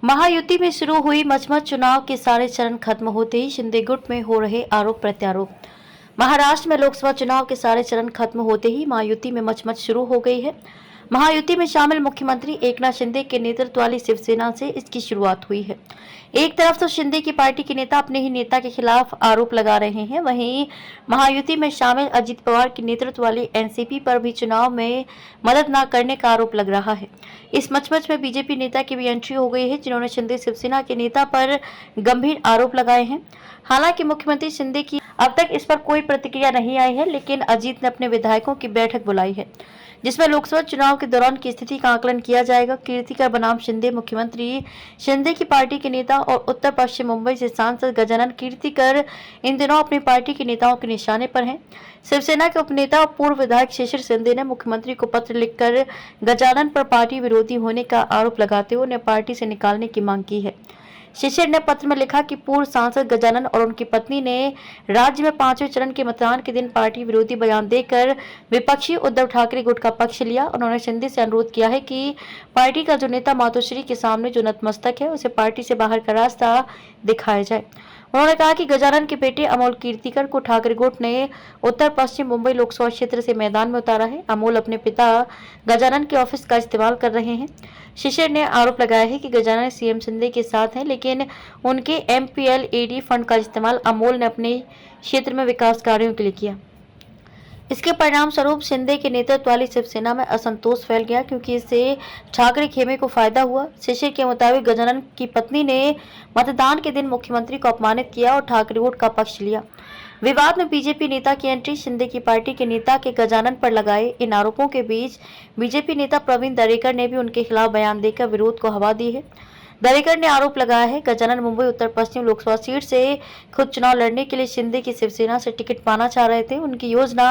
महायुति में शुरू हुई मचमच चुनाव के सारे चरण खत्म होते ही शिंदे गुट में हो रहे आरोप प्रत्यारोप। महाराष्ट्र में लोकसभा चुनाव के सारे चरण खत्म होते ही महायुति में मचमच शुरू हो गई है। महायुति में शामिल मुख्यमंत्री एकनाथ शिंदे के नेतृत्व वाली शिवसेना से इसकी शुरुआत हुई है। एक तरफ तो शिंदे की पार्टी के नेता अपने ही नेता के खिलाफ आरोप लगा रहे हैं, वहीं महायुति में शामिल अजित पवार के नेतृत्व वाली एनसीपी पर भी चुनाव में मदद न करने का आरोप लग रहा है। इस मचमच में बीजेपी नेता की भी एंट्री हो गई है, जिन्होंने शिंदे शिवसेना के नेता पर गंभीर आरोप लगाए हैं। हालांकि मुख्यमंत्री शिंदे की अब तक इस पर कोई प्रतिक्रिया नहीं आई है, लेकिन अजीत ने अपने विधायकों की बैठक बुलाई है, जिसमें लोकसभा चुनाव के दौरान की स्थिति का आकलन किया जाएगा। कीर्तिकर बनाम शिंदे। मुख्यमंत्री शिंदे की पार्टी के नेता और उत्तर पश्चिम मुंबई से सांसद गजानन कीर्तिकर इन दिनों अपनी पार्टी के नेताओं के निशाने पर हैं। शिवसेना के उपनेता और पूर्व विधायक शिशिर शिंदे ने मुख्यमंत्री को पत्र लिखकर गजानन पर पार्टी विरोधी होने का आरोप लगाते हुए उन्हें पार्टी से निकालने की मांग की है। शिशिर ने पत्र में लिखा कि पूर्व सांसद गजानन और उनकी पत्नी ने राज्य में 5वें चरण के मतदान के दिन पार्टी विरोधी बयान देकर विपक्षी उद्धव ठाकरे गुट का पक्ष लिया। उन्होंने शिंदे से अनुरोध किया है कि पार्टी का जो नेता मातोश्री के सामने जो नतमस्तक है, उसे पार्टी से बाहर का रास्ता दिखाया जाए। उन्होंने कहा कि गजानन के बेटे अमोल कीर्तिकर को ठाकरे गुट ने उत्तर पश्चिम मुंबई लोकसभा क्षेत्र से मैदान में उतारा है। अमोल अपने पिता गजानन के ऑफिस का इस्तेमाल कर रहे हैं। शिशिर ने आरोप लगाया है कि गजानन सीएम शिंदे के साथ हैं, लेकिन उनके MPLAD फंड का इस्तेमाल अमोल ने अपने क्षेत्र में विकास कार्यों के लिए किया। इसके परिणाम स्वरूप शिंदे के नेतृत्व वाली शिवसेना में असंतोष फैल गया, क्योंकि इससे ठाकरे खेमे को फायदा हुआ। शिशिर के मुताबिक गजानन की पत्नी ने मतदान के दिन मुख्यमंत्री को अपमानित किया और ठाकरे गुट का पक्ष लिया। विवाद में बीजेपी नेता की एंट्री। शिंदे की पार्टी के नेता के गजानन पर लगाए इन आरोपों के बीच बीजेपी नेता प्रवीण दरेकर ने भी उनके खिलाफ बयान देकर विरोध को हवा दी है। दरेकर ने आरोप लगाया है गजानन मुंबई उत्तर पश्चिम लोकसभा सीट से खुद चुनाव लड़ने के लिए शिंदे की शिवसेना से टिकट पाना चाह रहे थे। उनकी योजना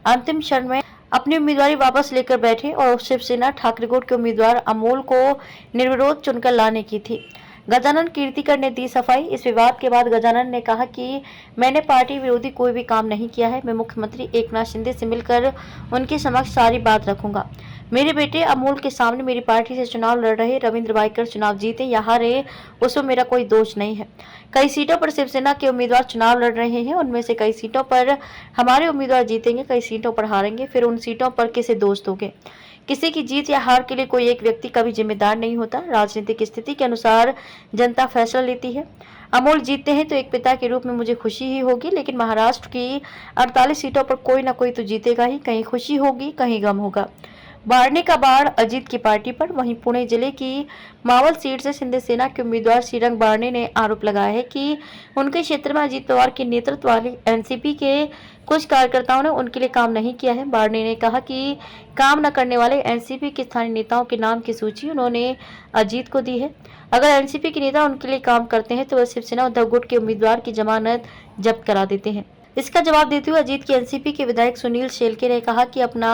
अंतिम क्षण में अपनी उम्मीदवारी वापस लेकर बैठे और शिवसेना ठाकरे गुट के उम्मीदवार अमोल को निर्विरोध चुनकर लाने की थी। गजानन कीर्तिकर ने दी सफाई। इस विवाद के बाद गजानन ने कहा कि मैंने पार्टी विरोधी कोई भी काम नहीं किया है। मैं मुख्यमंत्री एकनाथ शिंदे से मिलकर उनके समक्ष सारी बात रखूंगा। मेरे बेटे अमोल के सामने मेरी पार्टी से चुनाव लड़ रहे रविंद्र वाइकर चुनाव जीते या हारे, उसमें मेरा कोई दोष नहीं है। कई सीटों पर शिवसेना के उम्मीदवार चुनाव लड़ रहे हैं, उनमें से कई सीटों पर हमारे उम्मीदवार जीतेंगे, कई सीटों पर हारेंगे। फिर उन सीटों पर किसे दोष दोगे? किसी की जीत या हार के लिए कोई एक व्यक्ति कभी जिम्मेदार नहीं होता। राजनीतिक स्थिति के अनुसार जनता फैसला लेती है। अमोल जीतते हैं तो एक पिता के रूप में मुझे खुशी ही होगी, लेकिन महाराष्ट्र की 48 सीटों पर कोई ना कोई तो जीतेगा ही। कहीं खुशी होगी, कहीं गम होगा। बाढ़ने का बाढ़ अजीत की पार्टी पर। वहीं पुणे जिले की मावल सीट से शिंदे सेना के उम्मीदवार श्रीरंग बाढ़ने ने आरोप लगाया है कि उनके क्षेत्र में अजीत पवार के नेतृत्व वाली एनसीपी के कुछ कार्यकर्ताओं ने उनके लिए काम नहीं किया है। बाढ़ने ने कहा कि काम न करने वाले एनसीपी के स्थानीय नेताओं के नाम की सूची उन्होंने अजीत को दी है। अगर एनसीपी के नेता उनके लिए काम करते हैं तो वह शिवसेना उद्धव गुट के उम्मीदवार की जमानत जब्त करा देते हैं। इसका जवाब देते हुए अजीत की एनसीपी के विधायक सुनील शेलके ने कहा कि अपना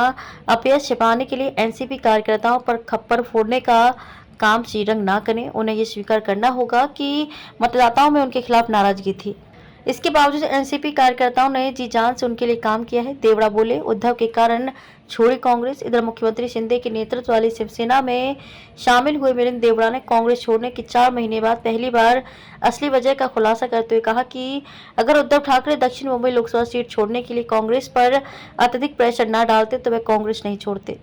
अपयश छिपाने के लिए एनसीपी कार्यकर्ताओं पर खप्पर फोड़ने का काम श्रीरंग ना करें। उन्हें ये स्वीकार करना होगा कि मतदाताओं में उनके खिलाफ नाराजगी थी। इसके बावजूद एनसीपी कार्यकर्ताओं ने जी जान से उनके लिए काम किया है। देवड़ा बोले, उद्धव के कारण छोड़ी कांग्रेस। इधर मुख्यमंत्री शिंदे के नेतृत्व वाली शिवसेना में शामिल हुए मिलिंद देवड़ा ने कांग्रेस छोड़ने के 4 महीने बाद पहली बार असली वजह का खुलासा करते हुए कहा कि अगर उद्धव ठाकरे दक्षिण मुंबई लोकसभा सीट छोड़ने के लिए कांग्रेस पर अत्यधिक प्रेशर न डालते तो वे कांग्रेस नहीं छोड़ते।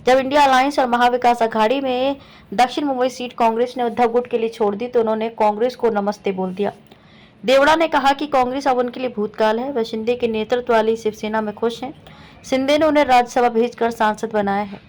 जब इंडिया अलायंस और महाविकास अघाड़ी में दक्षिण मुंबई सीट कांग्रेस ने उद्धव गुट के लिए छोड़ दी तो उन्होंने कांग्रेस को नमस्ते बोल दिया। देवड़ा ने कहा कि कांग्रेस अब उनके लिए भूतकाल है। वह शिंदे के नेतृत्व वाली शिवसेना में खुश हैं। शिंदे ने उन्हें राज्यसभा भेजकर सांसद बनाया है।